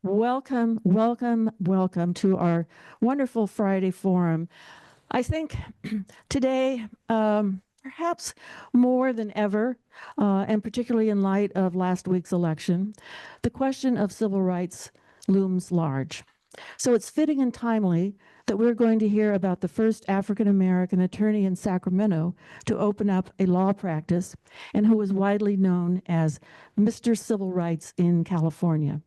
Welcome, welcome, welcome to our wonderful Friday forum. I think today, perhaps more than ever, and particularly in light of last week's election, the question of civil rights looms large. So it's fitting and timely that we're going to hear about the first African-American attorney in Sacramento to open up a law practice and who is widely known as Mr. Civil Rights in California.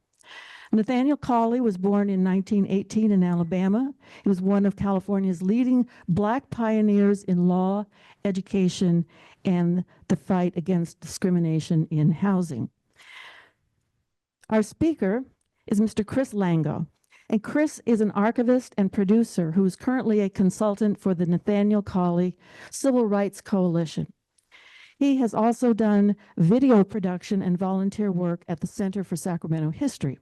Nathaniel Colley was born in 1918 in Alabama. He was one of California's leading Black pioneers in law, education, and the fight against discrimination in housing. Our speaker is Mr. Chris Lango. And Chris is an archivist and producer who is currently a consultant for the Nathaniel Colley Civil Rights Coalition. He has also done video production and volunteer work at the Center for Sacramento History.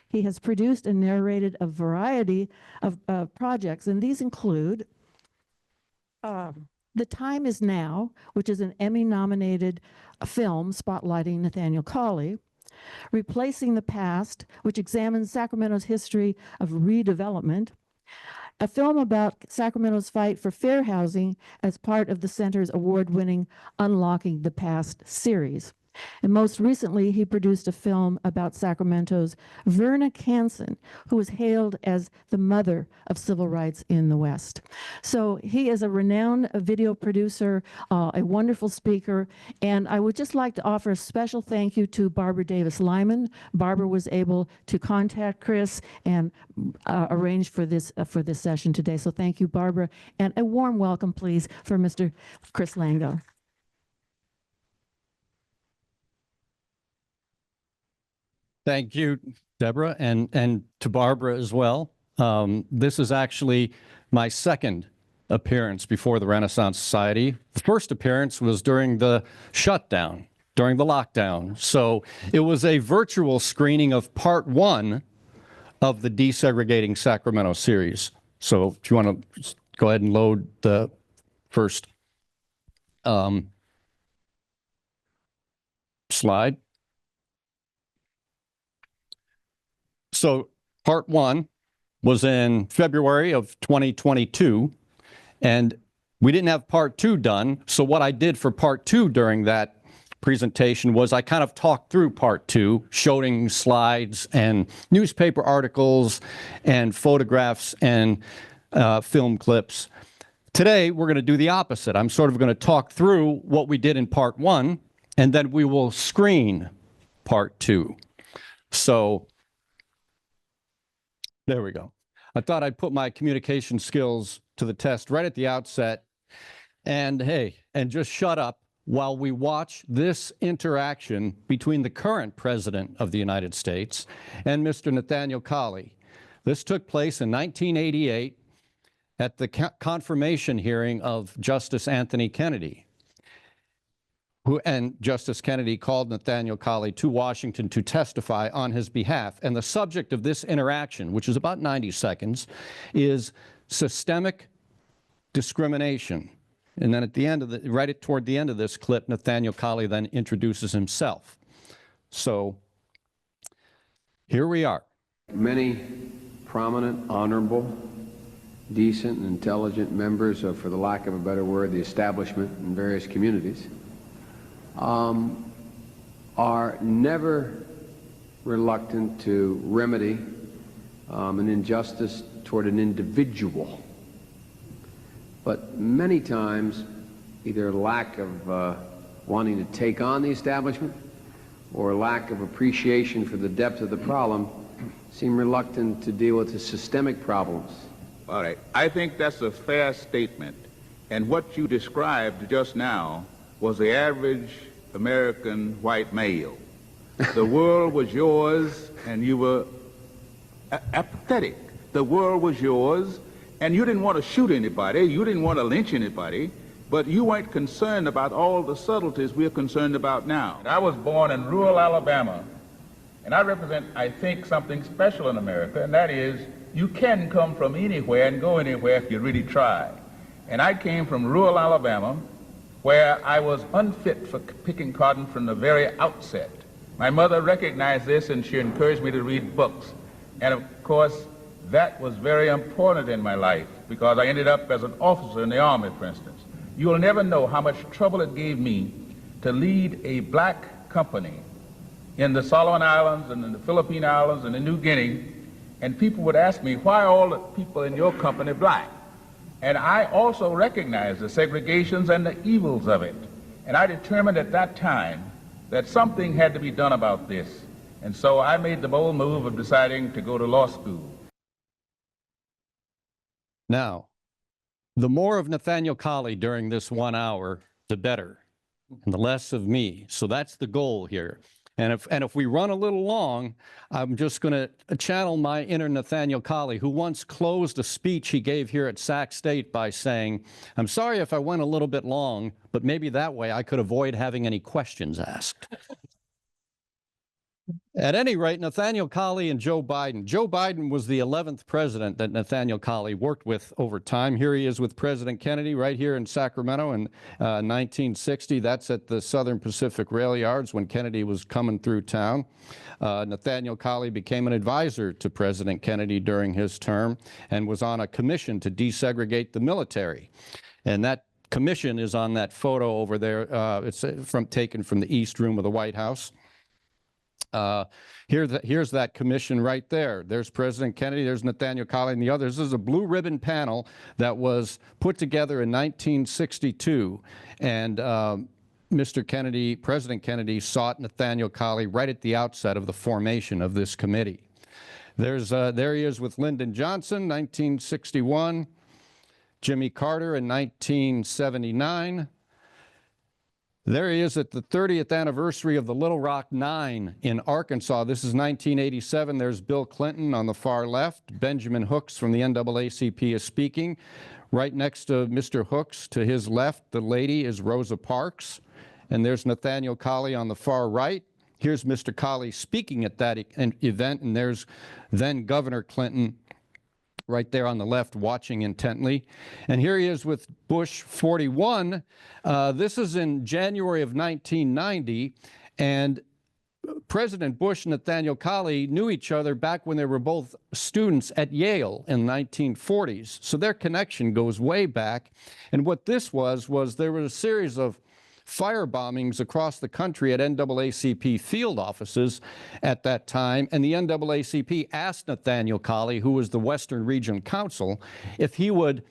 He has produced and narrated a variety of projects, and these include The Time Is Now, which is an Emmy-nominated film spotlighting Nathaniel Colley, Replacing the Past, which examines Sacramento's history of redevelopment, a film about Sacramento's fight for fair housing as part of the center's award-winning Unlocking the Past series. And most recently, he produced a film about Sacramento's Virna Canson, who is hailed as the mother of civil rights in the West. So he is a renowned video producer, a wonderful speaker, and I would just like to offer a special thank you to Barbara Davis-Lyman. Barbara was able to contact Chris and arrange for this session today. So thank you, Barbara, and a warm welcome, please, for Mr. Chris Lango. Thank you, Deborah, and to Barbara as well. This is actually my second appearance before the Renaissance Society. The first appearance was during the shutdown, during the lockdown. So it was a virtual screening of part 1 of the Desegregating Sacramento series. So if you want to go ahead and load the first slide. So part 1 was in February of 2022, and we didn't have part 2 done. So what I did for part 2 during that presentation was I kind of talked through part 2, showing slides and newspaper articles and photographs and film clips. Today, we're going to do the opposite. I'm sort of going to talk through what we did in part 1, and then we will screen part 2. So there we go. I thought I'd put my communication skills to the test right at the outset. And hey, and just shut up while we watch this interaction between the current president of the United States and Mr. Nathaniel Colley. This took place in 1988 at the confirmation hearing of Justice Anthony Kennedy. And Justice Kennedy called Nathaniel Colley to Washington to testify on his behalf. And the subject of this interaction, which is about 90 seconds, is systemic discrimination. And then at the end of the, right toward the end of this clip, Nathaniel Colley then introduces himself. So here we are. Many prominent, honorable, decent, and intelligent members of, for the lack of a better word, the establishment in various communities are never reluctant to remedy an injustice toward an individual, but many times either lack of wanting to take on the establishment or lack of appreciation for the depth of the problem seem reluctant to deal with the systemic problems. All right, I think that's a fair statement, and what you described just now was the average American white male. The world was yours, and you were apathetic. The world was yours, and you didn't want to shoot anybody, you didn't want to lynch anybody, but you weren't concerned about all the subtleties we're concerned about now. I was born in rural Alabama, and I represent, I think, something special in America, and that is you can come from anywhere and go anywhere if you really try. And I came from rural Alabama, where I was unfit for picking cotton from the very outset. My mother recognized this, and she encouraged me to read books. And of course, that was very important in my life because I ended up as an officer in the Army, for instance. You will never know how much trouble it gave me to lead a black company in the Solomon Islands and in the Philippine Islands and in New Guinea, and people would ask me, why are all the people in your company black? And I also recognized the segregations and the evils of it. And I determined at that time that something had to be done about this. And so I made the bold move of deciding to go to law school. Now, the more of Nathaniel Colley during this 1 hour, the better, and the less of me. So that's the goal here. And if we run a little long, I'm just going to channel my inner Nathaniel Colley, who once closed a speech he gave here at Sac State by saying, "I'm sorry if I went a little bit long, but maybe that way I could avoid having any questions asked." At any rate, Nathaniel Colley and Joe Biden. Joe Biden was the 11th president that Nathaniel Colley worked with over time. Here he is with President Kennedy right here in Sacramento in 1960. That's at the Southern Pacific Rail Yards when Kennedy was coming through town. Nathaniel Colley became an advisor to President Kennedy during his term and was on a commission to desegregate the military. And that commission is on that photo over there. It's taken from the East Room of the White House. Here's that commission right there. There's President Kennedy, there's Nathaniel Colley and the others. This is a blue ribbon panel that was put together in 1962. And Mr. Kennedy, President Kennedy, sought Nathaniel Colley right at the outset of the formation of this committee. There he is with Lyndon Johnson, 1961. Jimmy Carter in 1979. There he is at the 30th anniversary of the Little Rock Nine in Arkansas. This is 1987. There's Bill Clinton on the far left. Benjamin Hooks from the NAACP is speaking. Right next to Mr. Hooks, to his left, the lady is Rosa Parks. And there's Nathaniel Colley on the far right. Here's Mr. Colley speaking at that event, and there's then Governor Clinton right there on the left watching intently. And here he is with Bush 41. This is in January of 1990, and President Bush and Nathaniel Colley knew each other back when they were both students at Yale in the 1940s. So their connection goes way back. And what this was there was a series of fire bombings across the country at NAACP field offices at that time, and the NAACP asked Nathaniel Colley, who was the Western Region Counsel, if he would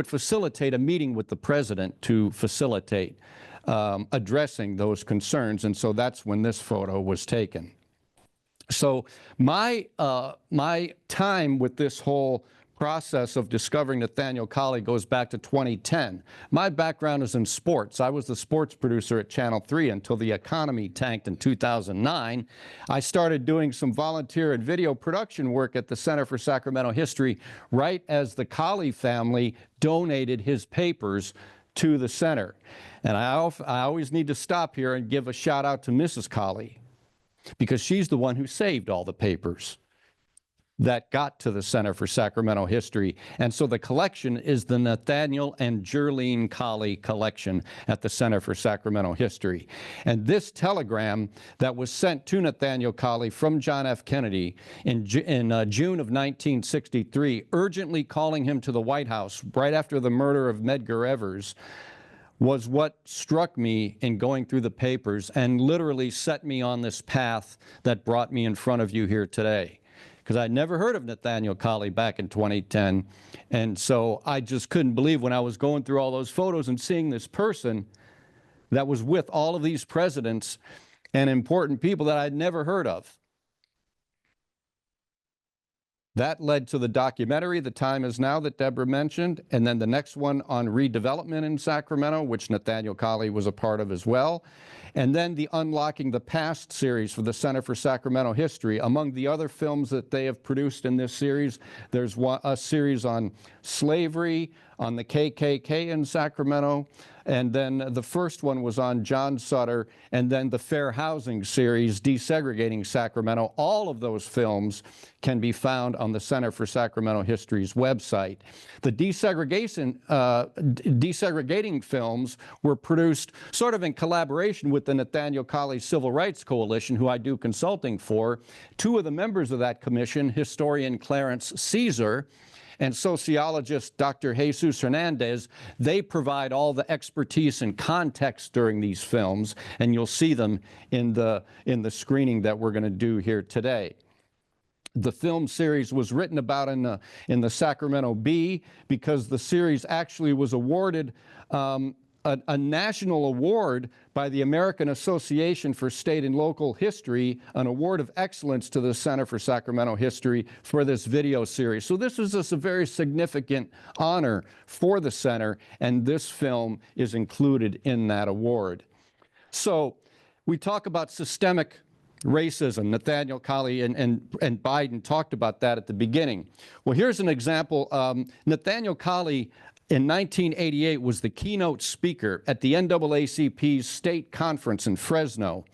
facilitate a meeting with the president to facilitate addressing those concerns, and so that's when this photo was taken. So my time with this whole process of discovering Nathaniel Colley goes back to 2010. My background is in sports. I was the sports producer at Channel 3 until the economy tanked in 2009. I started doing some volunteer and video production work at the Center for Sacramento History right as the Colley family donated his papers to the center. And I always need to stop here and give a shout out to Mrs. Colley, because she's the one who saved all the papers that got to the Center for Sacramento History. And so the collection is the Nathaniel and Jerlene Colley collection at the Center for Sacramento History. And this telegram that was sent to Nathaniel Colley from John F. Kennedy in June of 1963, urgently calling him to the White House right after the murder of Medgar Evers, was what struck me in going through the papers and literally set me on this path that brought me in front of you here today. Because I'd never heard of Nathaniel Colley back in 2010. And so I just couldn't believe when I was going through all those photos and seeing this person that was with all of these presidents and important people that I'd never heard of. That led to the documentary, The Time Is Now, that Deborah mentioned, and then the next one on redevelopment in Sacramento, which Nathaniel Colley was a part of as well. And then the Unlocking the Past series for the Center for Sacramento History. Among the other films that they have produced in this series, there's a series on slavery, on the KKK in Sacramento, and then the first one was on John Sutter, and then the Fair Housing series, Desegregating Sacramento. All of those films can be found on the Center for Sacramento History's website. The desegregating films were produced sort of in collaboration with the Nathaniel Colley Civil Rights Coalition, who I do consulting for. Two of the members of that commission, historian Clarence Caesar and sociologist Dr. Jesus Hernandez, they provide all the expertise and context during these films, and you'll see them in the screening that we're going to do here today. The film series was written about in the Sacramento Bee because the series actually was awarded a national award by the American Association for State and Local History, an award of excellence to the Center for Sacramento History for this video series. So this is just a very significant honor for the center, and this film is included in that award. So we talk about systemic racism. Nathaniel Colley and Biden talked about that at the beginning. Well, here's an example. Nathaniel Colley in 1988 was the keynote speaker at the NAACP's state conference in Fresno.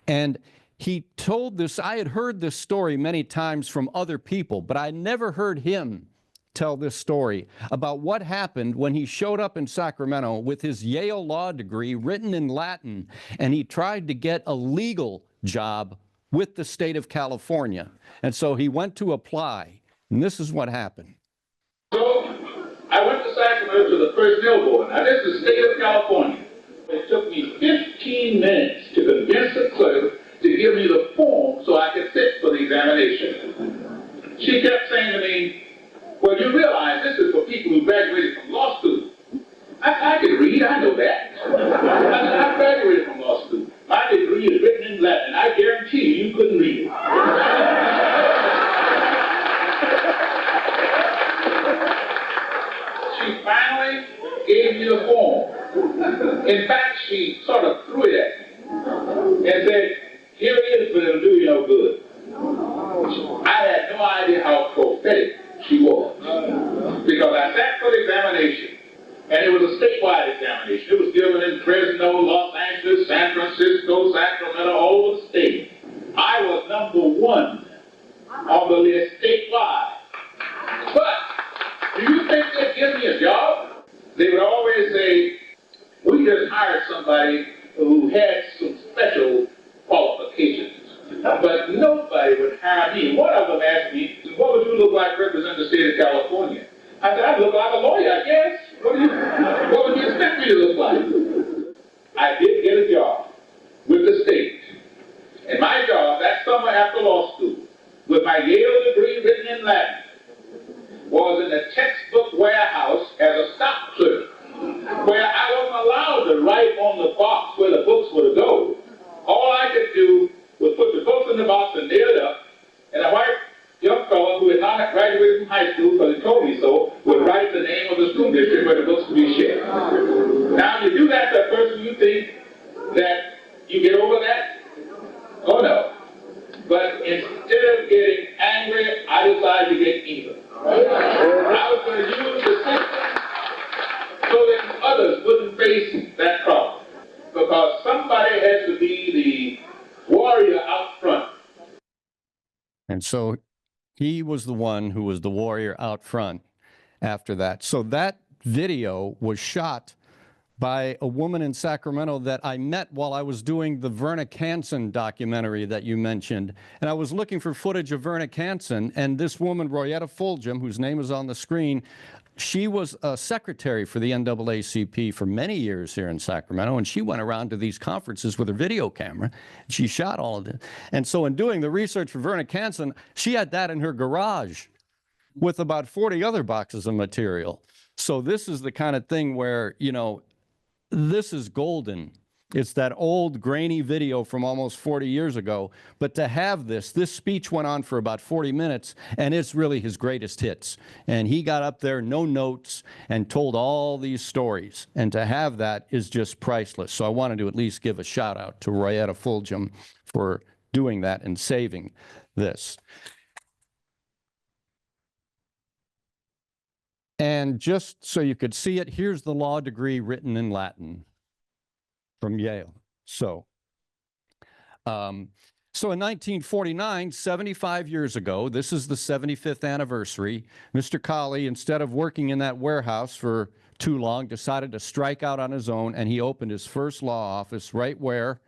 And he told this, I had heard this story many times from other people, but I never heard him tell this story about what happened when he showed up in Sacramento with his Yale law degree written in Latin, and he tried to get a legal job with the state of California. And so he went to apply, and this is what happened. So I went to Sacramento to the personnel board. Now this is the state of California. It took me 15 minutes to convince the clerk to give me the form so I could sit for the examination. She kept saying to me, well, you realize this is for people who graduated from law school. I can read, I know that. I graduated from law school. My degree is written in Latin. I guarantee you couldn't read it. She finally gave me the form. In fact, she sort of threw it at me and said, here it is, but it'll do you no good. I had no idea how prophetic she was. Because I sat for the examination, and it was a statewide examination. It was given in Fresno, Los Angeles, San Francisco, Sacramento, all over the state. I was number one on the list statewide. But do you think they'd give me a job? They would always say, we just hired somebody who had some special qualifications. But nobody would hire me. One of them asked me, what would you look like representing the state of California? I said, I'd look like a lawyer, I guess. What would you expect me to look like? I did get a job with the state. And my job, that summer after law school, with my Yale degree written in Latin, was in the textbook warehouse as a stock clerk, where I wasn't allowed to write on the box where the books were to go. All I could do was put the books in the box and nail it up, and a white young fellow who had not graduated from high school, because he told me so, would write the name of the school district where the books would be shipped. Now, if you do that to a person, you think that you get over that? Oh, no. But instead of getting angry, I decided to get even. I was going to use the system so that others wouldn't face that problem. Because somebody has to be the warrior out front. And so he was the one who was the warrior out front after that. So that video was shot by a woman in Sacramento that I met while I was doing the Virna Canson documentary that you mentioned. And I was looking for footage of Virna Canson, and this woman, Royetta Fulgham, whose name is on the screen, she was a secretary for the NAACP for many years here in Sacramento, and she went around to these conferences with her video camera. She shot all of it. And so in doing the research for Virna Canson, she had that in her garage with about 40 other boxes of material. So this is the kind of thing where, you know, this is golden. It's that old grainy video from almost 40 years ago. But to have this speech went on for about 40 minutes, and it's really his greatest hits. And he got up there, no notes, and told all these stories. And to have that is just priceless. So I wanted to at least give a shout out to Royetta Fulgham for doing that and saving this. And just so you could see it, here's the law degree written in Latin from Yale. So in 1949, 75 years ago, this is the 75th anniversary, Mr. Colley, instead of working in that warehouse for too long, decided to strike out on his own, and he opened his first law office right where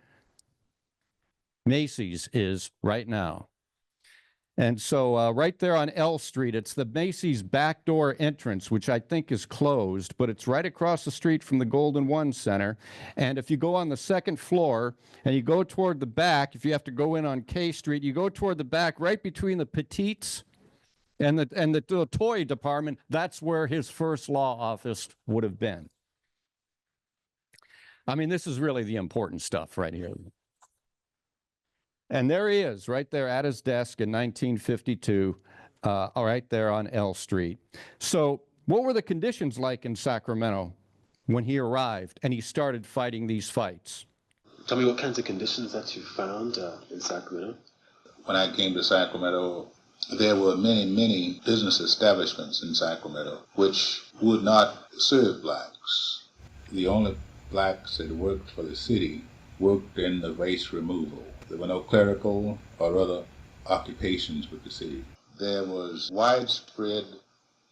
Macy's is right now. And so right there on L Street, it's the Macy's backdoor entrance, which I think is closed, but it's right across the street from the Golden One Center. And if you go on the second floor and you go toward the back, if you have to go in on K Street, you go toward the back right between the Petites and the toy department. That's where his first law office would have been. I mean, this is really the important stuff right here. And there he is, right there at his desk in 1952, right there on L Street. So what were the conditions like in Sacramento when he arrived and he started fighting these fights? Tell me what kinds of conditions that you found in Sacramento. When I came to Sacramento, there were many, many business establishments in Sacramento which would not serve blacks. The only blacks that worked for the city worked in the waste removal. There were no clerical or other occupations with the city. There was widespread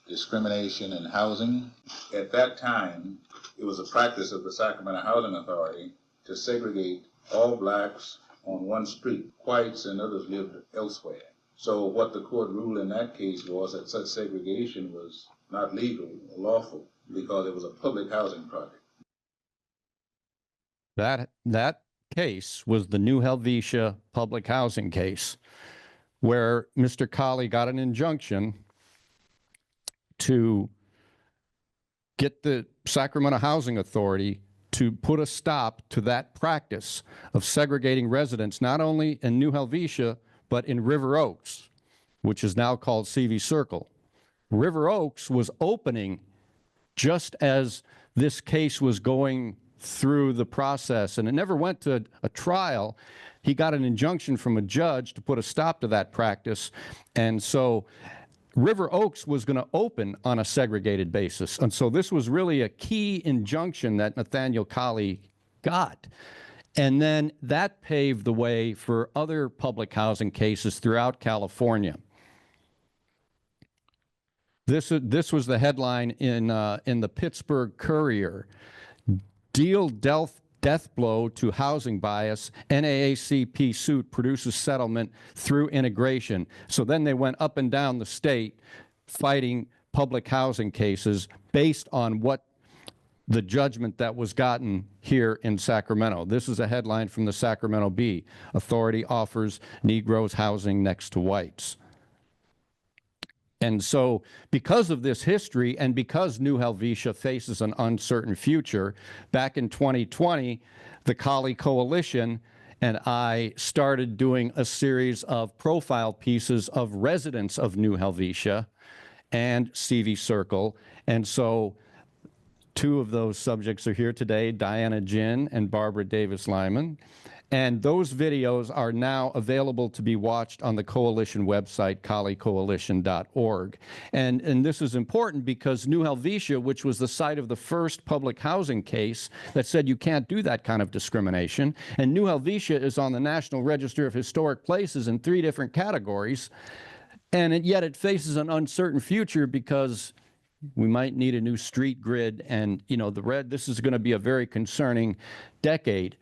discrimination in housing. At that time, it was a practice of the Sacramento Housing Authority to segregate all blacks on one street. Whites and others lived elsewhere. So what the court ruled in that case was that such segregation was not legal or lawful because it was a public housing project. That case was the New Helvetia public housing case, where Mr. Colley got an injunction to get the Sacramento Housing Authority to put a stop to that practice of segregating residents, not only in New Helvetia, but in River Oaks, which is now called CV Circle. River Oaks was opening just as this case was going through the process, and it never went to a trial. He got an injunction from a judge to put a stop to that practice, and so River Oaks was going to open on a segregated basis. And so this was really a key injunction that Nathaniel Colley got. And then that paved the way for other public housing cases throughout California. This was the headline in the Pittsburgh Courier. Deal death blow to housing bias. NAACP suit produces settlement through integration. So then they went up and down the state fighting public housing cases based on what the judgment that was gotten here in Sacramento. This is a headline from the Sacramento Bee. Authority offers Negroes housing next to whites. And so because of this history and because New Helvetia faces an uncertain future, back in 2020, the Colley Coalition and I started doing a series of profile pieces of residents of New Helvetia and CV Circle. And so two of those subjects are here today, Diana Jin and Barbara Davis Lyman. And those videos are now available to be watched on the coalition website, colleycoalition.org. And this is important because New Helvetia, which was the site of the first public housing case that said you can't do that kind of discrimination, and New Helvetia is on the National Register of Historic Places in 3 different categories, and yet it faces an uncertain future because we might need a new street grid, and this is going to be a very concerning decade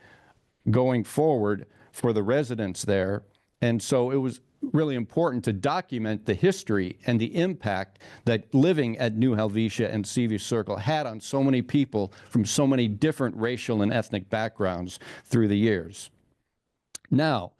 going forward for the residents there. And so it was really important to document the history and the impact that living at New Helvetia and CV Circle had on so many people from so many different racial and ethnic backgrounds through the years. Now,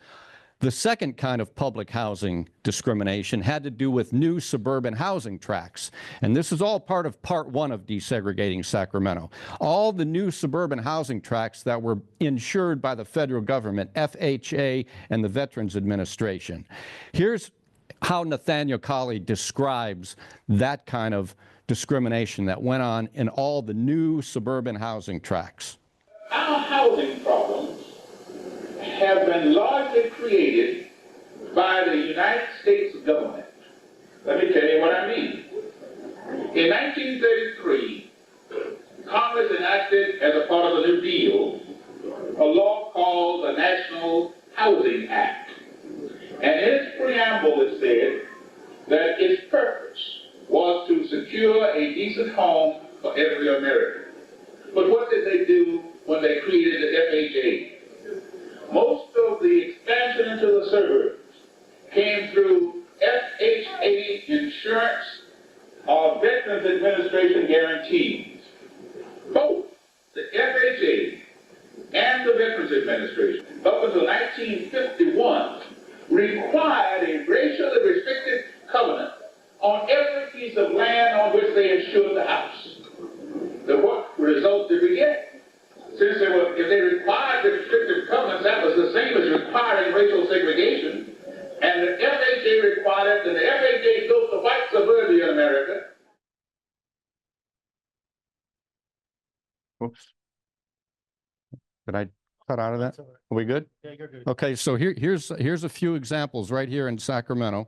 the second kind of public housing discrimination had to do with new suburban housing tracts. And this is all part of part 1 of desegregating Sacramento. All the new suburban housing tracts that were insured by the federal government, FHA, and the Veterans Administration. Here's how Nathaniel Colley describes that kind of discrimination that went on in all the new suburban housing tracts. Our housing problems have been largely created by the United States government. Let me tell you what I mean. In 1933, Congress enacted, as a part of the New Deal, a law called the National Housing Act. And in its preamble, it said that its purpose was to secure a decent home for every American. But what did they do when they created the FHA? Most of the expansion into the suburbs came through FHA insurance or Veterans Administration guarantees. Both the FHA and the Veterans Administration, up until 1951, required a racially restricted covenant on every piece of land on which they insured the house. What result did we get? Since if they required the restrictive covenants, that was the same as requiring racial segregation, and the FHA required it, and the FHA built the white suburbia in America. Oops. Did I cut out of that? Are we good? Yeah, you're good. Okay, so here's a few examples right here in Sacramento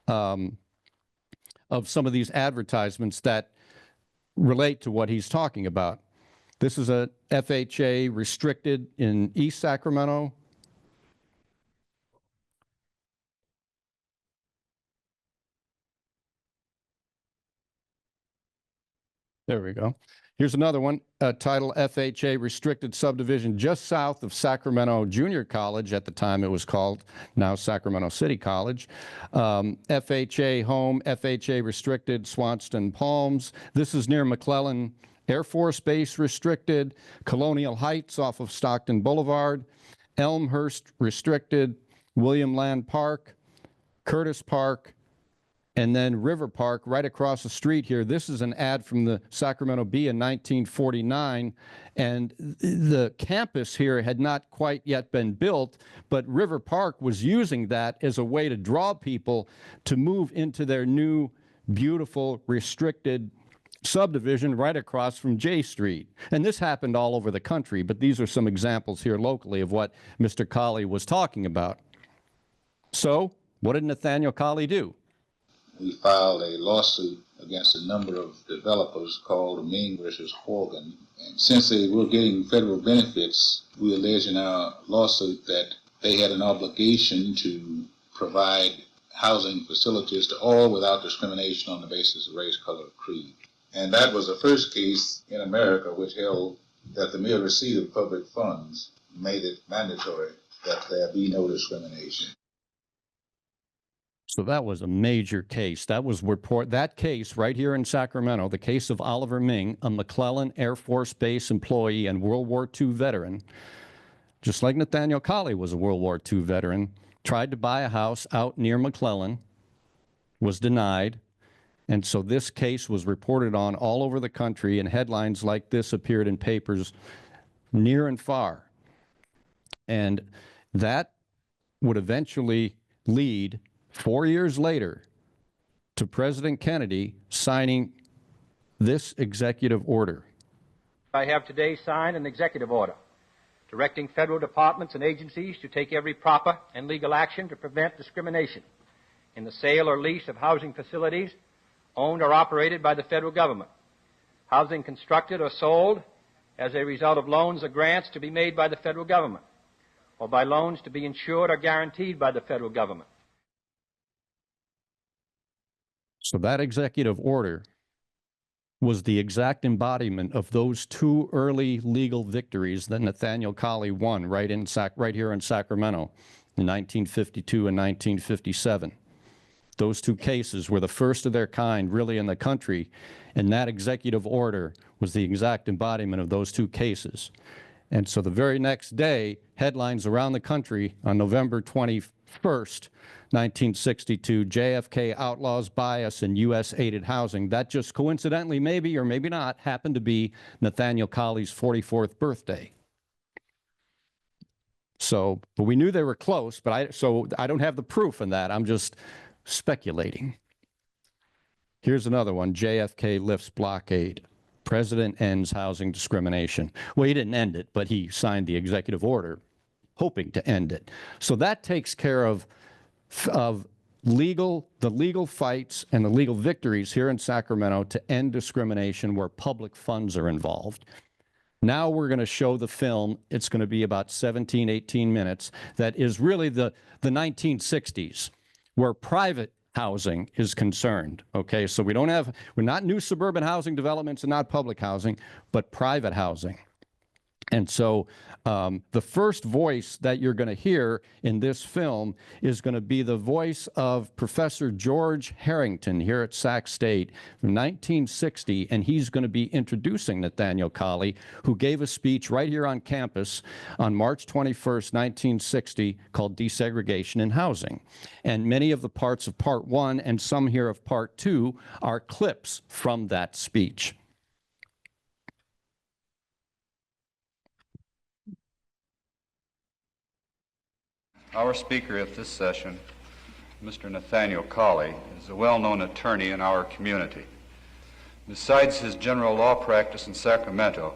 of some of these advertisements that relate to what he's talking about. This is a FHA restricted in East Sacramento. There we go. Here's another one, title FHA restricted subdivision just south of Sacramento Junior College. At the time it was called, now Sacramento City College. FHA home, FHA restricted, Swanston Palms. This is near McClellan Air Force Base restricted, Colonial Heights off of Stockton Boulevard, Elmhurst restricted, William Land Park, Curtis Park, and then River Park right across the street here. This is an ad from the Sacramento Bee in 1949, and the campus here had not quite yet been built, but River Park was using that as a way to draw people to move into their new, beautiful, restricted subdivision right across from J Street. And this happened all over the country, but these are some examples here locally of what Mr. Colley was talking about. So, what did Nathaniel Colley do? We filed a lawsuit against a number of developers called Ming versus Horgan. And since they were getting federal benefits, we allege in our lawsuit that they had an obligation to provide housing facilities to all without discrimination on the basis of race, color, or creed. And that was the first case in America which held that the mere receipt of public funds made it mandatory that there be no discrimination. So that was a major case. That was that case right here in Sacramento, the case of Oliver Ming, a McClellan Air Force Base employee and World War II veteran, just like Nathaniel Colley was a World War II veteran, tried to buy a house out near McClellan, was denied, and so this case was reported on all over the country, and headlines like this appeared in papers near and far. And that would eventually lead 4 years later to President Kennedy signing this executive order. I have today signed an executive order directing federal departments and agencies to take every proper and legal action to prevent discrimination in the sale or lease of housing facilities owned or operated by the federal government, housing constructed or sold as a result of loans or grants to be made by the federal government, or by loans to be insured or guaranteed by the federal government. So that executive order was the exact embodiment of those two early legal victories that Nathaniel Colley won right here in Sacramento in 1952 and 1957. Those two cases were the first of their kind really in the country, and that executive order was the exact embodiment of those two cases. And so the very next day, headlines around the country on November 21st, 1962, JFK outlaws bias in U.S.-aided housing. That just coincidentally, maybe or maybe not, happened to be Nathaniel Colley's 44th birthday. So, but we knew they were close, but I don't have the proof in that. I'm just speculating. Here's another one, JFK lifts blockade. President ends housing discrimination. Well, he didn't end it, but he signed the executive order hoping to end it. So that takes care of the legal fights and the legal victories here in Sacramento to end discrimination where public funds are involved. Now we're going to show the film. It's going to be about 17, 18 minutes. That is really the 1960s, where private housing is concerned. Okay, so we're not new suburban housing developments and not public housing, but private housing. And so the first voice that you're going to hear in this film is going to be the voice of Professor George Harrington here at Sac State from 1960, and he's going to be introducing Nathaniel Colley, who gave a speech right here on campus on March 21st, 1960, called Desegregation in Housing. And many of the parts of Part 1 and some here of Part 2 are clips from that speech. Our speaker at this session, Mr. Nathaniel Colley, is a well-known attorney in our community. Besides his general law practice in Sacramento,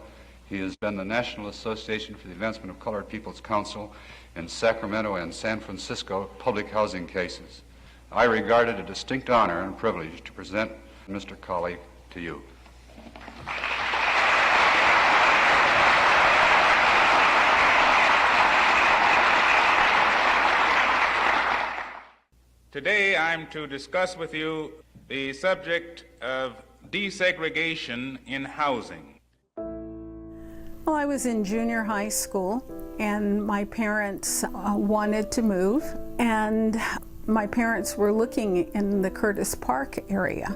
he has been the National Association for the Advancement of Colored People's Counsel in Sacramento and San Francisco public housing cases. I regard it a distinct honor and privilege to present Mr. Colley to you. Today I'm to discuss with you the subject of desegregation in housing. Well, I was in junior high school and my parents wanted to move, and my parents were looking in the Curtis Park area.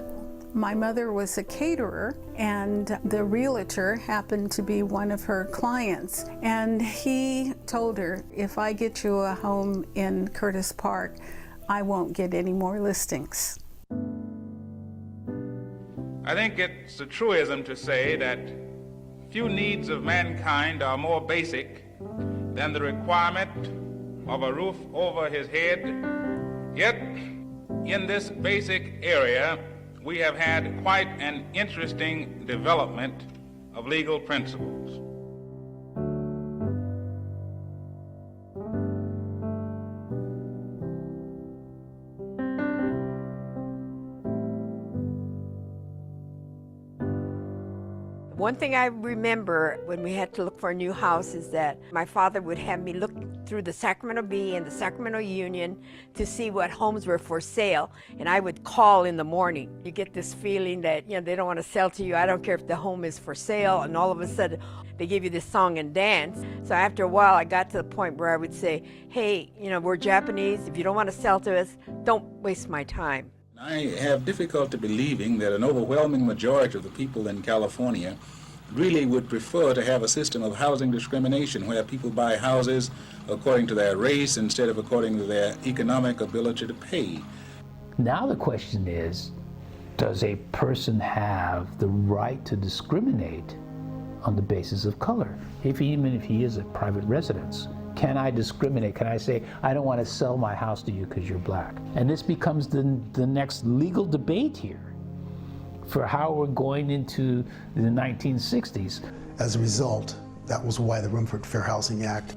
My mother was a caterer, and the realtor happened to be one of her clients, and he told her, if I get you a home in Curtis Park, I won't get any more listings. I think it's a truism to say that few needs of mankind are more basic than the requirement of a roof over his head. Yet, in this basic area, we have had quite an interesting development of legal principles. One thing I remember when we had to look for a new house is that my father would have me look through the Sacramento Bee and the Sacramento Union to see what homes were for sale, and I would call in the morning. You get this feeling that, you know, they don't want to sell to you. I don't care if the home is for sale, and all of a sudden they give you this song and dance. So after a while I got to the point where I would say, hey, you know, we're Japanese. If you don't want to sell to us, don't waste my time. I have difficulty believing that an overwhelming majority of the people in California really would prefer to have a system of housing discrimination where people buy houses according to their race instead of according to their economic ability to pay. Now the question is, does a person have the right to discriminate on the basis of color? Even if he is a private residence. Can I discriminate? Can I say, I don't want to sell my house to you because you're black? And this becomes the next legal debate here for how we're going into the 1960s. As a result, that was why the Rumford Fair Housing Act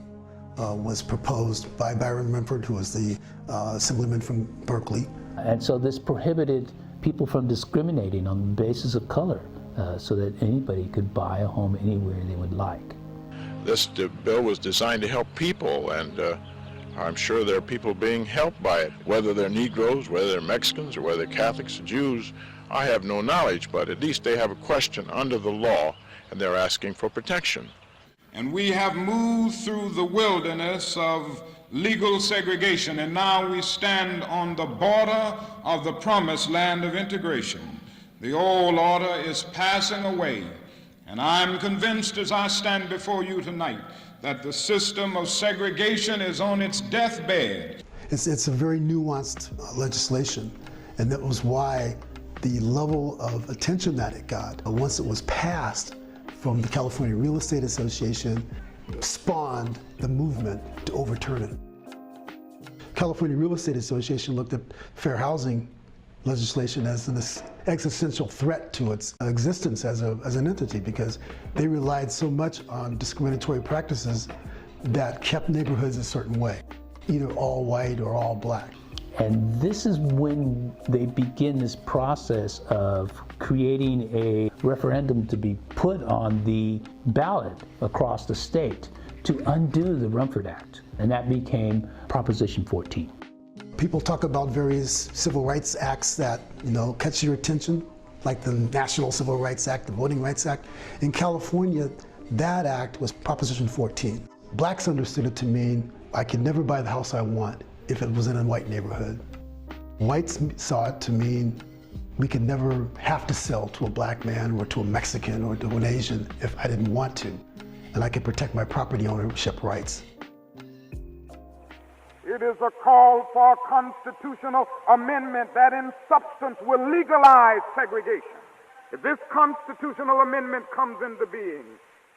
was proposed by Byron Rumford, who was the assemblyman from Berkeley. And so this prohibited people from discriminating on the basis of color so that anybody could buy a home anywhere they would like. This bill was designed to help people, and I'm sure there are people being helped by it, whether they're Negroes, whether they're Mexicans, or whether they're Catholics or Jews. I have no knowledge, but at least they have a question under the law, and they're asking for protection. And we have moved through the wilderness of legal segregation, and now we stand on the border of the promised land of integration. The old order is passing away. And I'm convinced as I stand before you tonight that the system of segregation is on its deathbed. It's a very nuanced legislation, and that was why the level of attention that it got, once it was passed from the California Real Estate Association, spawned the movement to overturn it. California Real Estate Association looked at fair housing legislation as an existential threat to its existence as an entity, because they relied so much on discriminatory practices that kept neighborhoods a certain way, either all white or all black. And this is when they begin this process of creating a referendum to be put on the ballot across the state to undo the Rumford Act. And that became Proposition 14. People talk about various civil rights acts that, catch your attention, like the National Civil Rights Act, the Voting Rights Act. In California, that act was Proposition 14. Blacks understood it to mean I could never buy the house I want if it was in a white neighborhood. Whites saw it to mean we could never have to sell to a black man or to a Mexican or to an Asian if I didn't want to, and I could protect my property ownership rights. It is a call for a constitutional amendment that in substance will legalize segregation. If this constitutional amendment comes into being,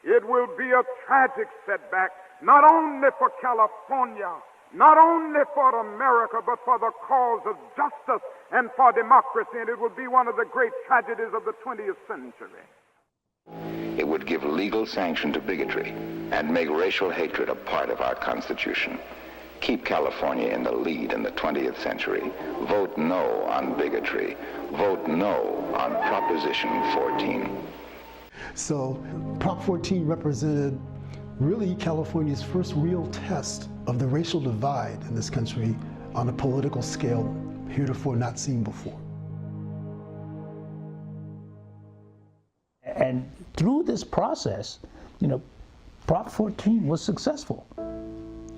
it will be a tragic setback, not only for California, not only for America, but for the cause of justice and for democracy, and it will be one of the great tragedies of the 20th century. It would give legal sanction to bigotry and make racial hatred a part of our Constitution. Keep California in the lead in the 20th century. Vote no on bigotry. Vote no on Proposition 14. So Prop 14 represented really California's first real test of the racial divide in this country on a political scale heretofore not seen before. And through this process, Prop 14 was successful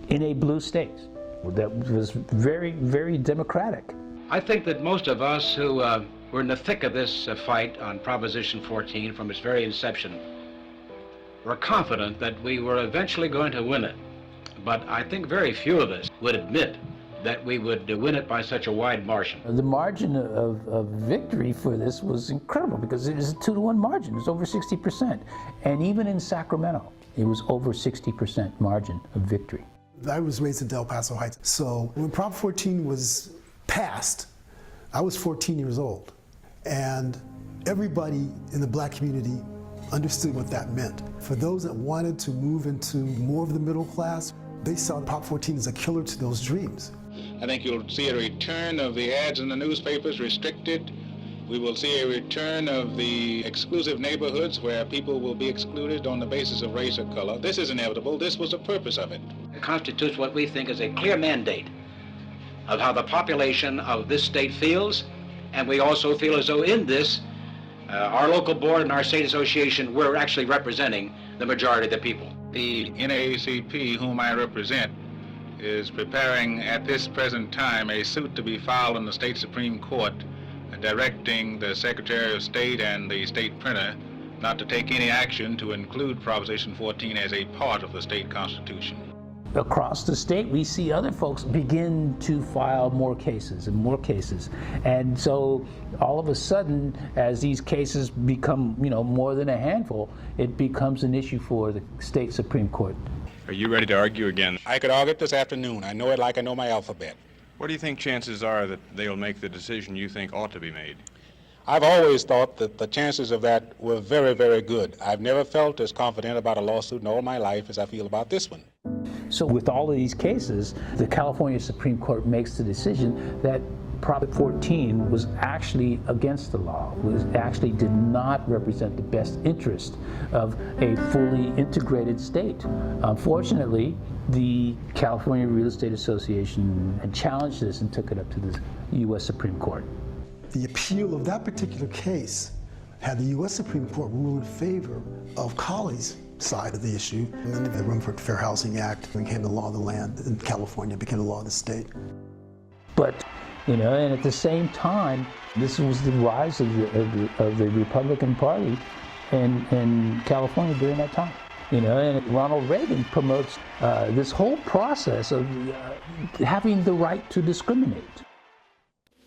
in a blue state that was very, very democratic. I think that most of us who were in the thick of this fight on Proposition 14 from its very inception were confident that we were eventually going to win it. But I think very few of us would admit that we would win it by such a wide margin. The margin of victory for this was incredible because it was a 2-to-1 margin. It was over 60%. And even in Sacramento, it was over 60% margin of victory. I was raised in El Paso Heights. So when Prop 14 was passed, I was 14 years old. And everybody in the black community understood what that meant. For those that wanted to move into more of the middle class, they saw Prop 14 as a killer to those dreams. I think you'll see a return of the ads in the newspapers restricted. We will see a return of the exclusive neighborhoods where people will be excluded on the basis of race or color. This is inevitable. This was the purpose of it. It constitutes what we think is a clear mandate of how the population of this state feels, and we also feel as though in this, our local board and our state association, we're actually representing the majority of the people. The NAACP, whom I represent, is preparing at this present time a suit to be filed in the state Supreme Court directing the Secretary of State and the state printer not to take any action to include Proposition 14 as a part of the state constitution. Across the state, we see other folks begin to file more cases and more cases. And so all of a sudden, as these cases become, more than a handful, it becomes an issue for the state Supreme Court. Are you ready to argue again? I could argue it this afternoon. I know it like I know my alphabet. What do you think chances are that they'll make the decision you think ought to be made? I've always thought that the chances of that were very, very good. I've never felt as confident about a lawsuit in all my life as I feel about this one. So with all of these cases, the California Supreme Court makes the decision that Prop 14 was actually against the law, actually did not represent the best interest of a fully integrated state. Unfortunately, the California Real Estate Association had challenged this and took it up to the U.S. Supreme Court. The appeal of that particular case had the U.S. Supreme Court rule in favor of Colley's side of the issue, and then the Rumford Fair Housing Act became the law of the land in California, became the law of the state. But and at the same time, this was the rise of the Republican Party in California during that time. And Ronald Reagan promotes this whole process of having the right to discriminate.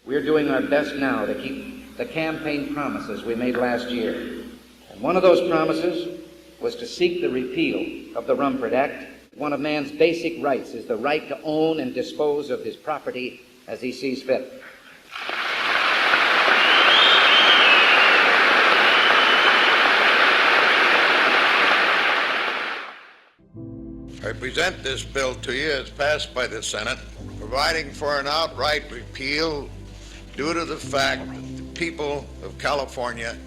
We're doing our best now to keep the campaign promises we made last year. And one of those promises was to seek the repeal of the Rumford Act. One of man's basic rights is the right to own and dispose of his property as he sees fit. I present this bill to you as passed by the Senate for providing for an outright repeal due to the fact that the people of California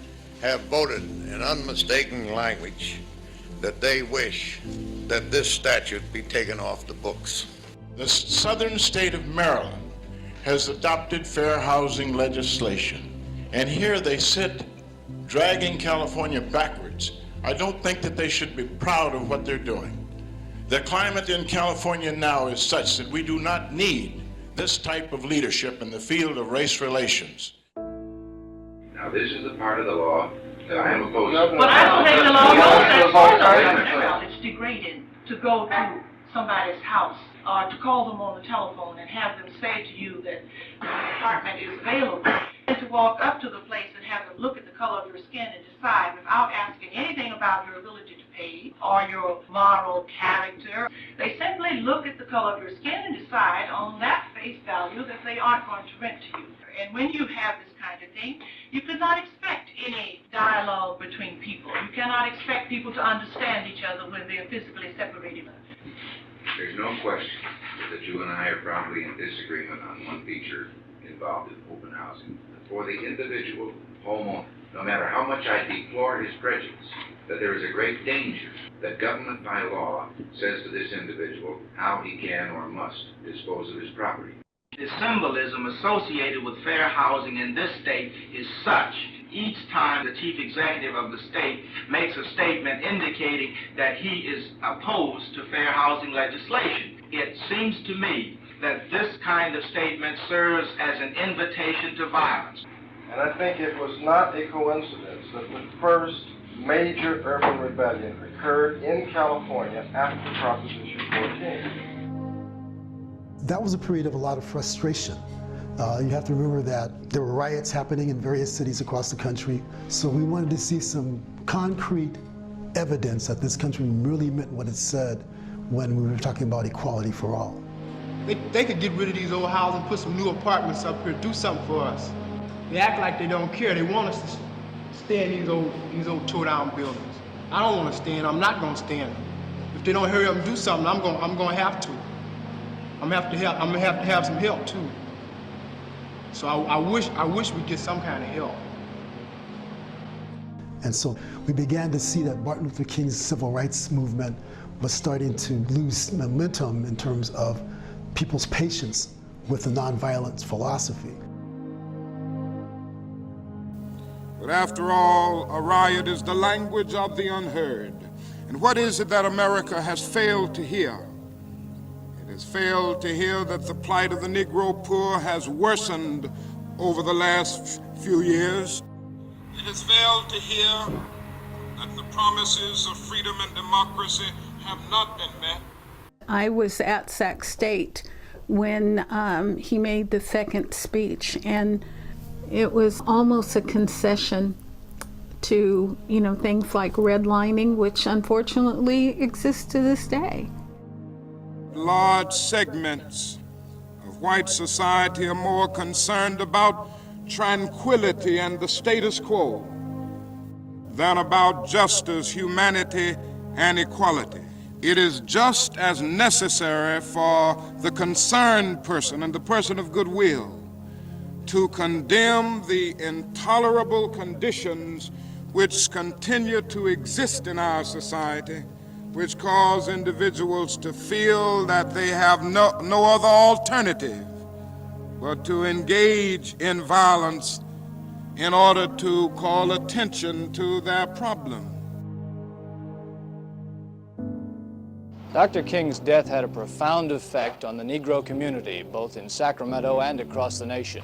have voted in unmistakable language that they wish that this statute be taken off the books. The southern state of Maryland has adopted fair housing legislation, and here they sit dragging California backwards. I don't think that they should be proud of what they're doing. The climate in California now is such that we do not need this type of leadership in the field of race relations. Now, this is the part of the law that I am opposed to. But I don't think the law goes that far. It's degrading to go to somebody's house or to call them on the telephone and have them say to you that the apartment is available, and to walk up to the place and have them look at the color of your skin and decide without asking anything about your ability to pay or your moral character. They simply look at the color of your skin and decide on that face value that they aren't going to rent to you. And when you have this kind of thing, you could not expect any dialogue between people. You cannot expect people to understand each other when they are physically separated. There's no question that you and I are probably in disagreement on one feature involved in open housing. For the individual homeowner, no matter how much I deplore his prejudice, that there is a great danger that government by law says to this individual how he can or must dispose of his property. The symbolism associated with fair housing in this state is such. Each time the chief executive of the state makes a statement indicating that he is opposed to fair housing legislation, it seems to me that this kind of statement serves as an invitation to violence. And I think it was not a coincidence that the first major urban rebellion occurred in California after Proposition 14. That was a period of a lot of frustration. You have to remember that there were riots happening in various cities across the country, so we wanted to see some concrete evidence that this country really meant what it said when we were talking about equality for all. They could get rid of these old houses and put some new apartments up here, do something for us. They act like they don't care. They want us to stay in these old tore-down buildings. I don't want to stay in them. I'm not going to stay in them. If they don't hurry up and do something, I'm going to have to. I'm going to have to have some help too. So I wish we'd get some kind of help. And so we began to see that Martin Luther King's civil rights movement was starting to lose momentum in terms of people's patience with the nonviolence philosophy. But after all, a riot is the language of the unheard. And what is it that America has failed to hear? It has failed to hear that the plight of the Negro poor has worsened over the last few years. It has failed to hear that the promises of freedom and democracy have not been met. I was at Sac State when he made the second speech, and it was almost a concession to, things like redlining, which unfortunately exists to this day. Large segments of white society are more concerned about tranquility and the status quo than about justice, humanity, and equality. It is just as necessary for the concerned person and the person of goodwill to condemn the intolerable conditions which continue to exist in our society, which cause individuals to feel that they have no other alternative but to engage in violence in order to call attention to their problem. Dr. King's death had a profound effect on the Negro community, both in Sacramento and across the nation.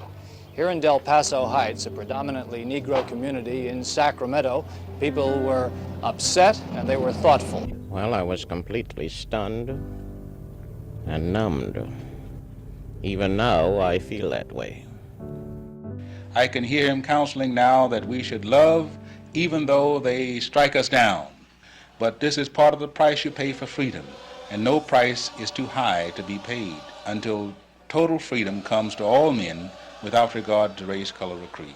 Here in Del Paso Heights, a predominantly Negro community in Sacramento, people were upset and they were thoughtful. Well, I was completely stunned and numbed. Even now, I feel that way. I can hear him counseling now that we should love even though they strike us down. But this is part of the price you pay for freedom, and no price is too high to be paid until total freedom comes to all men without regard to race, color, or creed.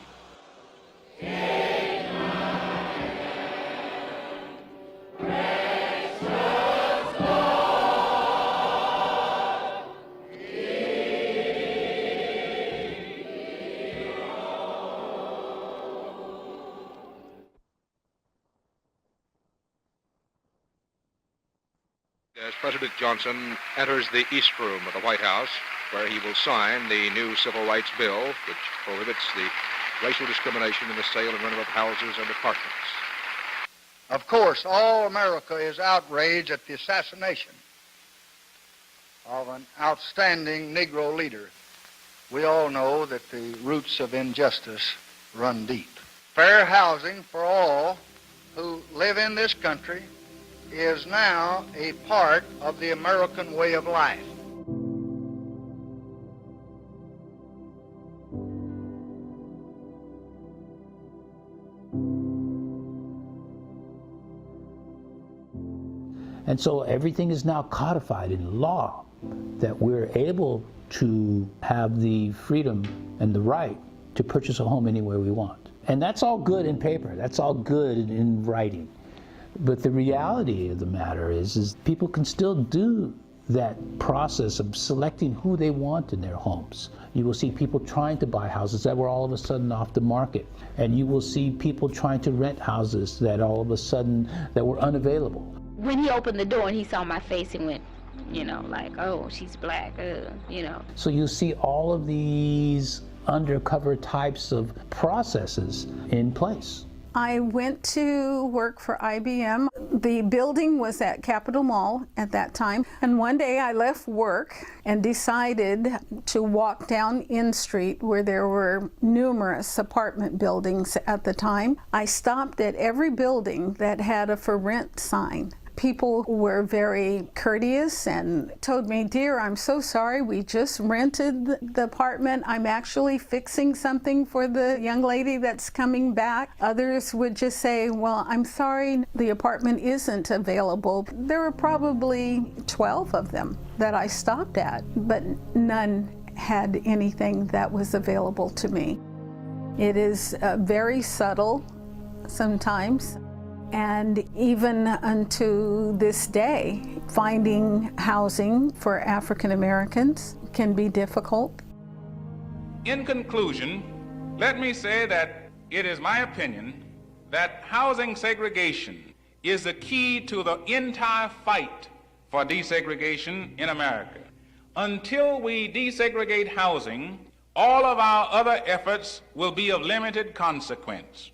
President Johnson enters the East Room of the White House, where he will sign the new Civil Rights Bill, which prohibits the racial discrimination in the sale and rental of houses and apartments. Of course, all America is outraged at the assassination of an outstanding Negro leader. We all know that the roots of injustice run deep. Fair housing for all who live in this country is now a part of the American way of life. And so everything is now codified in law, that we're able to have the freedom and the right to purchase a home anywhere we want. And that's all good in paper, that's all good in writing. But the reality of the matter is people can still do that process of selecting who they want in their homes. You will see people trying to buy houses that were all of a sudden off the market. And you will see people trying to rent houses that all of a sudden that were unavailable. When he opened the door and he saw my face, he went, like, oh, she's black, So you see all of these undercover types of processes in place. I went to work for IBM. The building was at Capitol Mall at that time. And one day I left work and decided to walk down In Street where there were numerous apartment buildings at the time. I stopped at every building that had a for rent sign. People were very courteous and told me, dear, I'm so sorry, we just rented the apartment. I'm actually fixing something for the young lady that's coming back. Others would just say, well, I'm sorry, the apartment isn't available. There were probably 12 of them that I stopped at, but none had anything that was available to me. It is very subtle sometimes. And even unto this day, finding housing for African Americans can be difficult. In conclusion, let me say that it is my opinion that housing segregation is the key to the entire fight for desegregation in America. Until we desegregate housing, all of our other efforts will be of limited consequence.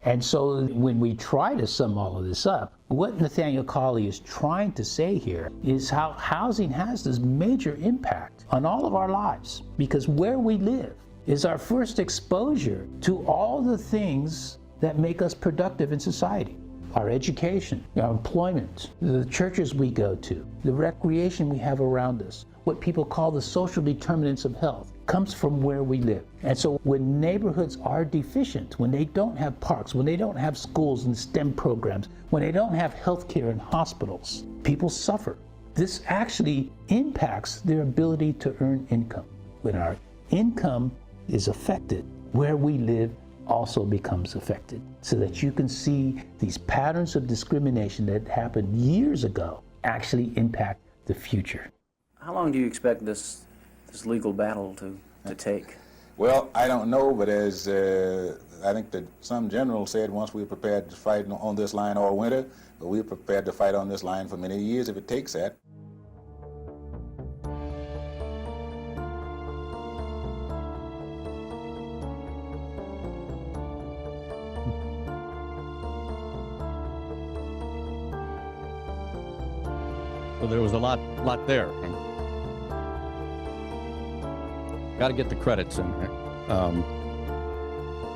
And so when we try to sum all of this up, what Nathaniel Colley is trying to say here is how housing has this major impact on all of our lives, because where we live is our first exposure to all the things that make us productive in society. Our education, our employment, the churches we go to, the recreation we have around us, what people call the social determinants of health, comes from where we live. And so when neighborhoods are deficient, when they don't have parks, when they don't have schools and STEM programs, when they don't have healthcare and hospitals, people suffer. This actually impacts their ability to earn income. When our income is affected, where we live also becomes affected, so that you can see these patterns of discrimination that happened years ago actually impact the future. How long do you expect this legal battle to take? Well, I don't know, but as I think that some general said, once we're prepared to fight on this line all winter, but we're prepared to fight on this line for many years if it takes that. So there was a lot there. Got to get the credits in there.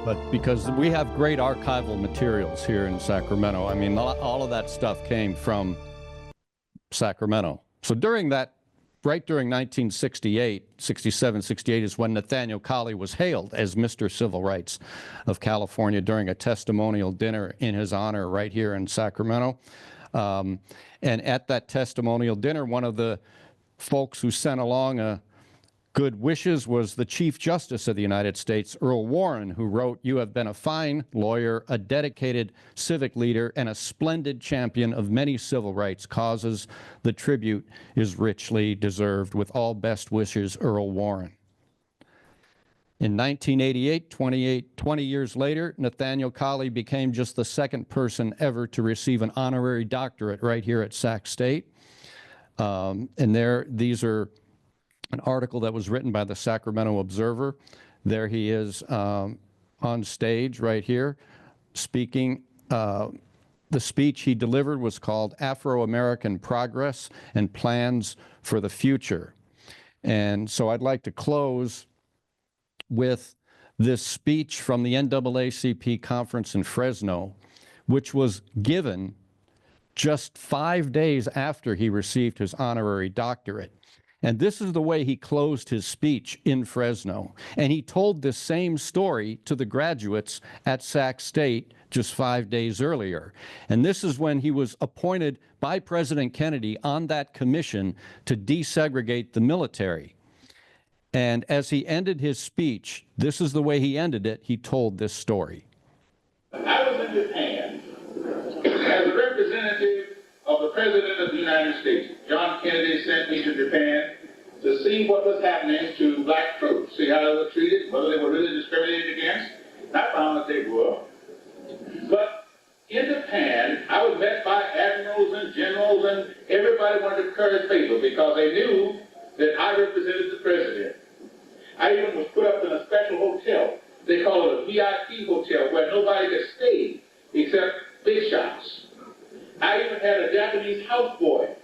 But because we have great archival materials here in Sacramento, I mean, all of that stuff came from Sacramento. So during that, right during 1968, 67, 68 is when Nathaniel Colley was hailed as Mr. Civil Rights of California during a testimonial dinner in his honor right here in Sacramento. And at that testimonial dinner, one of the folks who sent along good wishes was the Chief Justice of the United States, Earl Warren, who wrote, "You have been a fine lawyer, a dedicated civic leader, and a splendid champion of many civil rights causes. The tribute is richly deserved. With all best wishes, Earl Warren." In 1988, 20 years later, Nathaniel Colley became just the second person ever to receive an honorary doctorate right here at Sac State. And these are an article that was written by the Sacramento Observer. There he is on stage right here speaking. The speech he delivered was called Afro-American Progress and Plans for the Future. And so I'd like to close with this speech from the NAACP conference in Fresno, which was given just 5 days after he received his honorary doctorate. And this is the way he closed his speech in Fresno. And he told this same story to the graduates at Sac State just 5 days earlier. And this is when he was appointed by President Kennedy on that commission to desegregate the military. And as he ended his speech, this is the way he ended it. He told this story. I was in Japan as a representative of the President of the United States. John Kennedy sent me to Japan to see what was happening to black troops, see how they were treated, whether they were really discriminated against. And I found that they were. But in Japan, I was met by admirals and generals, and everybody wanted to curry favor because they knew that I represented the president. I even was put up in a special hotel. They call it a VIP hotel where nobody could stay except big shots. I even had a Japanese houseboy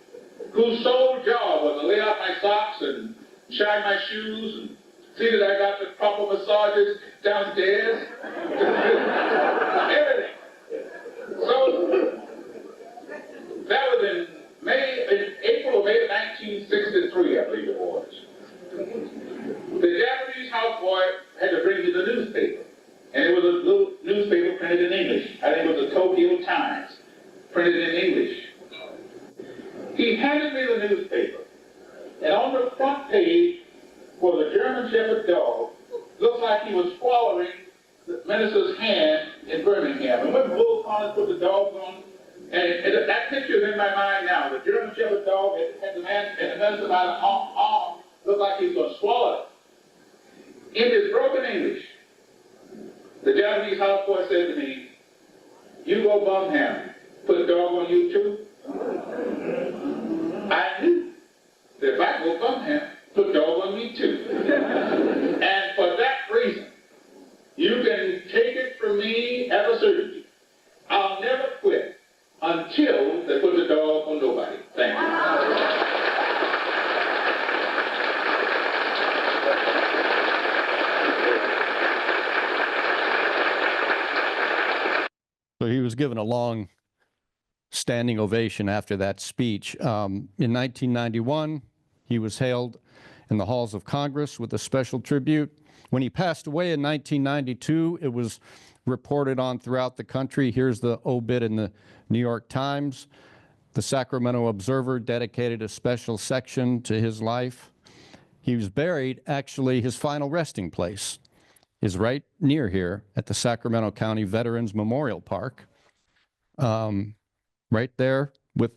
whose sole job was to lay out my socks and shine my shoes and see that I got the proper massages downstairs. Everything. So that was in April or May of 1963, I believe it was. The Japanese houseboy had to bring me the newspaper. And it was a little newspaper printed in English. I think it was the Tokyo Times, printed in English. He handed me the newspaper. And on the front page was a German Shepherd dog. Looked like he was swallowing the minister's hand in Birmingham. And when Bull Connors put the dogs on, and that picture is in my mind now. The German Shepherd dog had the man and the minister by the arm, looked like he was going to swallow it. In his broken English, the Japanese houseboy said to me, "You go bum him. Put the dog on you too." I knew that if I go bum him, put the dog on me too. And for that reason, you can take it from me as a certainty. I'll never quit until they put the dog on nobody. Thank you. So he was given a long standing ovation after that speech. In 1991, he was hailed in the halls of Congress with a special tribute. When he passed away in 1992, it was reported on throughout the country. Here's the obit in the New York Times. The Sacramento Observer dedicated a special section to his life. He was buried, actually, his final resting place is right near here at the Sacramento County Veterans Memorial Park, right there with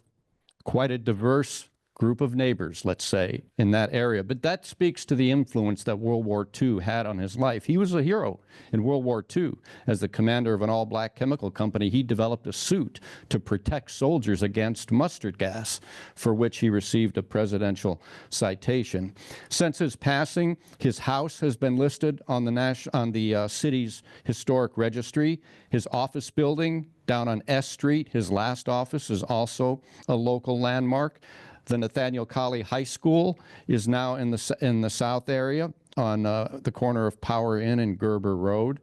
quite a diverse group of neighbors, let's say, in that area. But that speaks to the influence that World War II had on his life. He was a hero in World War II. As the commander of an all-black chemical company, he developed a suit to protect soldiers against mustard gas, for which he received a presidential citation. Since his passing, his house has been listed on the city's historic registry. His office building down on S Street, his last office, is also a local landmark. The Nathaniel Colley High School is now in the south area on the corner of Power Inn and Gerber Road.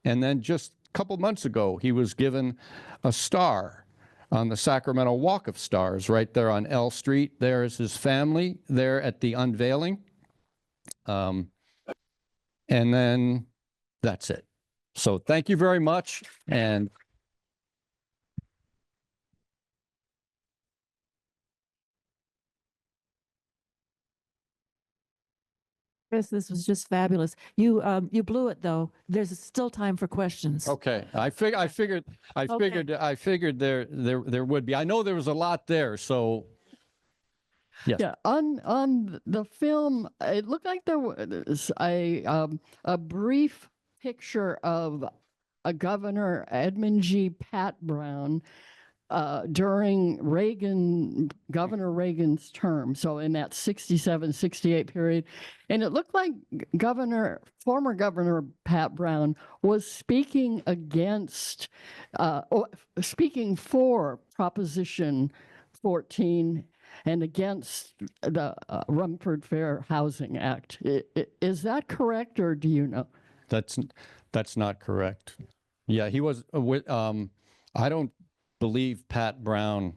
And then just a couple months ago, he was given a star on the Sacramento Walk of Stars right there on L Street. There is his family there at the unveiling. And then that's it. So thank you very much. And Chris, this was just fabulous. You blew it though. There's still time for questions. okay, I figured there would be. I know there was a lot there, so yes. Yeah, on the film, it looked like there was a brief picture of a Governor Edmund G. Pat Brown during Governor Reagan's term, so in that 67, 68 period. And it looked like former Governor Pat Brown was speaking speaking for Proposition 14 and against the Rumford Fair Housing Act. Is that correct, or do you know? That's not correct. Yeah, he was. I don't believe Pat Brown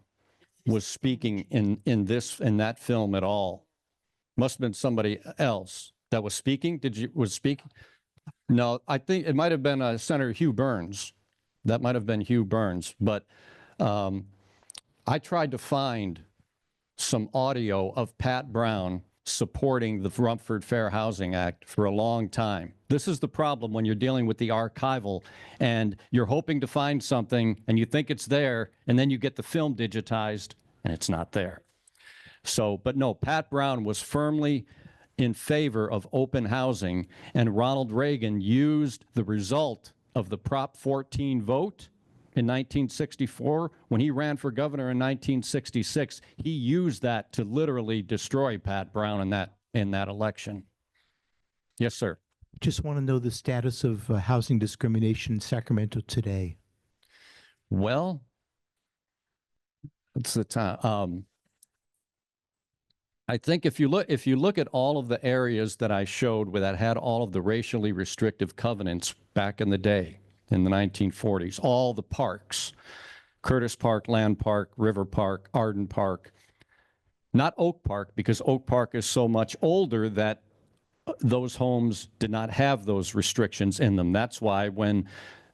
was speaking in that film at all. Must have been somebody else that was speaking. Was speaking? No, I think it might have been Senator Hugh Burns. That might have been Hugh Burns. But I tried to find some audio of Pat Brown supporting the Rumford Fair Housing Act for a long time. This is the problem when you're dealing with the archival and you're hoping to find something and you think it's there, and then you get the film digitized and it's not there. So, but no, Pat Brown was firmly in favor of open housing, and Ronald Reagan used the result of the Prop 14 vote in 1964. When he ran for governor in 1966, he used that to literally destroy Pat Brown in that election. Yes, sir. Just want to know the status of housing discrimination in Sacramento today. Well, it's the time. I think if you look at all of the areas that I showed where that had all of the racially restrictive covenants back in the day, in the 1940s, all the parks, Curtis Park, Land Park, River Park, Arden Park, not Oak Park, because Oak Park is so much older that those homes did not have those restrictions in them. That's why when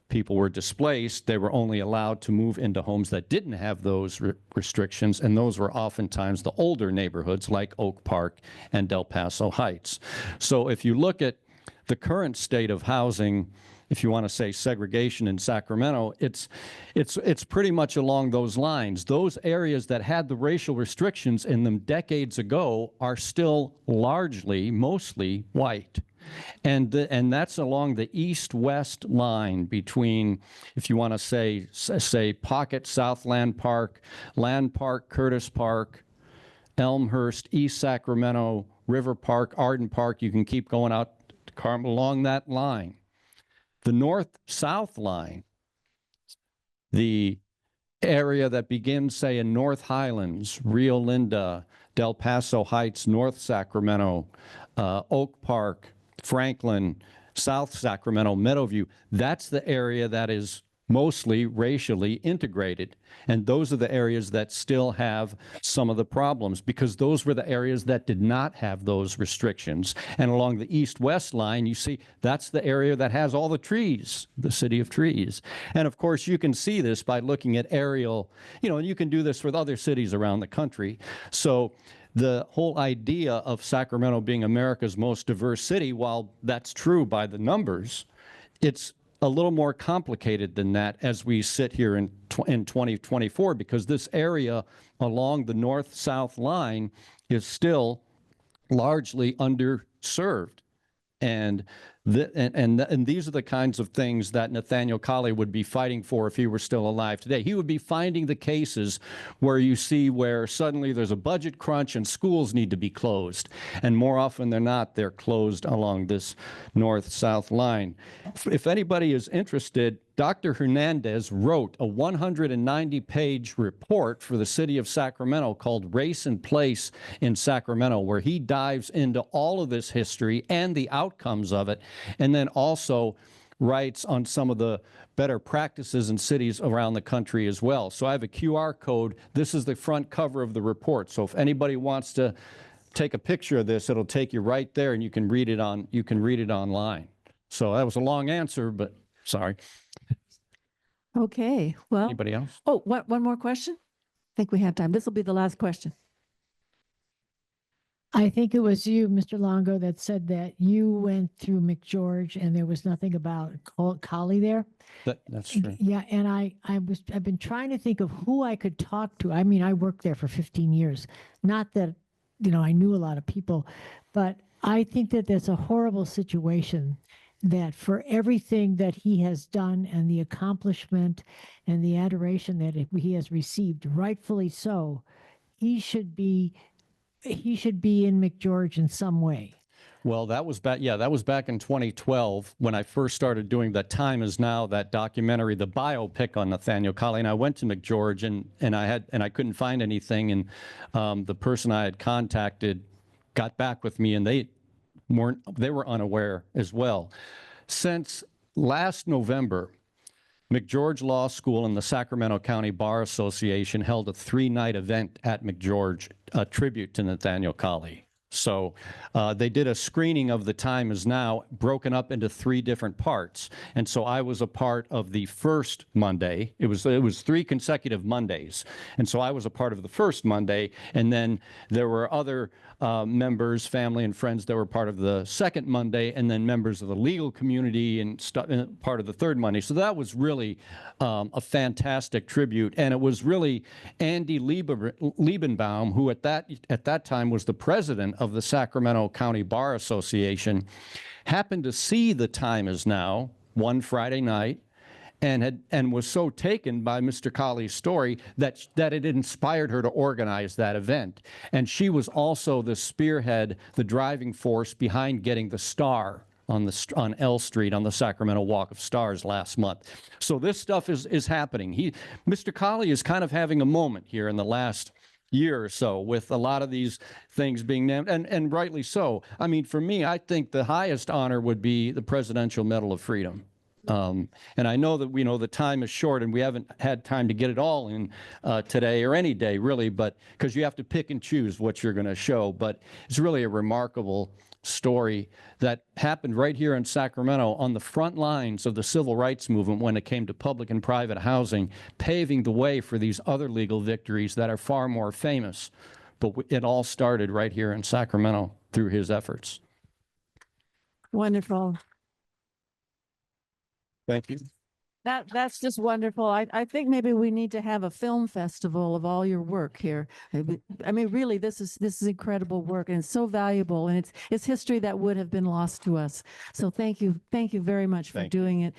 people were displaced, they were only allowed to move into homes that didn't have those restrictions, and those were oftentimes the older neighborhoods like Oak Park and Del Paso Heights. So if you look at the current state of housing, if you want to say segregation in Sacramento, it's pretty much along those lines. Those areas that had the racial restrictions in them decades ago are still mostly white. And that's along the east-west line between, if you want to say Pocket, Southland Park, Land Park, Curtis Park, Elmhurst, East Sacramento, River Park, Arden Park. You can keep going out to Carmel along that line. The north-south line, the area that begins, say, in North Highlands, Rio Linda, Del Paso Heights, North Sacramento, Oak Park, Franklin, South Sacramento, Meadowview, that's the area that is mostly racially integrated. And those are the areas that still have some of the problems, because those were the areas that did not have those restrictions. And along the east-west line, you see, that's the area that has all the trees, the city of trees. And of course, you can see this by looking at aerial, and you can do this with other cities around the country. So the whole idea of Sacramento being America's most diverse city, while that's true by the numbers, it's a little more complicated than that as we sit here in 2024, because this area along the north-south line is still largely underserved. And these are the kinds of things that Nathaniel Colley would be fighting for if he were still alive today. He would be finding the cases where you see where suddenly there's a budget crunch and schools need to be closed. And more often than not, they're closed along this north-south line. If anybody is interested, Dr. Hernandez wrote a 190-page report for the city of Sacramento called Race and Place in Sacramento, where he dives into all of this history and the outcomes of it, and then also writes on some of the better practices in cities around the country as well. So I have a QR code. This is the front cover of the report. So if anybody wants to take a picture of this, it'll take you right there, and you can read it online. So that was a long answer, but sorry. Okay, well. Anybody else? Oh, one more question? I think we have time. This will be the last question. I think it was you, Mr. Lango, that said that you went through McGeorge and there was nothing about Colley there. That's true. Yeah, and I've been trying to think of who I could talk to. I mean, I worked there for 15 years. Not that, I knew a lot of people, but I think that that's a horrible situation. that for everything that he has done and the accomplishment and the adoration that he has received, rightfully so, he should be in McGeorge in some way. Well, that was back, yeah, that was back in 2012 when I first started doing The Time Is Now, that documentary, the biopic on Nathaniel Colley. And I went to McGeorge and I couldn't find anything. And the person I had contacted got back with me, and they were unaware as well. Since last November, McGeorge Law School and the Sacramento County Bar Association held a 3-night event at McGeorge, a tribute to Nathaniel Colley. So they did a screening of The Time Is Now, broken up into 3 different parts. And so I was a part of the first Monday. It was 3 consecutive Mondays. And so I was a part of the first Monday. And then there were other members, family and friends that were part of the second Monday, and then members of the legal community and part of the third Monday. So that was really a fantastic tribute. And it was really Andy Liebenbaum, who at that time was the president of the Sacramento County Bar Association, happened to see The Time Is Now one Friday night and was so taken by Mr. Colley's story that it inspired her to organize that event. And she was also the spearhead, the driving force behind getting the star on L Street on the Sacramento Walk of Stars last month. So this stuff is happening. Mr. Colley is kind of having a moment here in the last year or so with a lot of these things being named, and rightly so. I mean, for me, I think the highest honor would be the Presidential Medal of Freedom. And I know that the time is short and we haven't had time to get it all in today or any day really, but because you have to pick and choose what you're going to show. But it's really a remarkable story that happened right here in Sacramento on the front lines of the civil rights movement when it came to public and private housing, paving the way for these other legal victories that are far more famous. But it all started right here in Sacramento through his efforts. Wonderful. Thank you. That's just wonderful. I think maybe we need to have a film festival of all your work here. I mean, really, this is incredible work, and it's so valuable, and it's history that would have been lost to us. So thank you very much for doing it.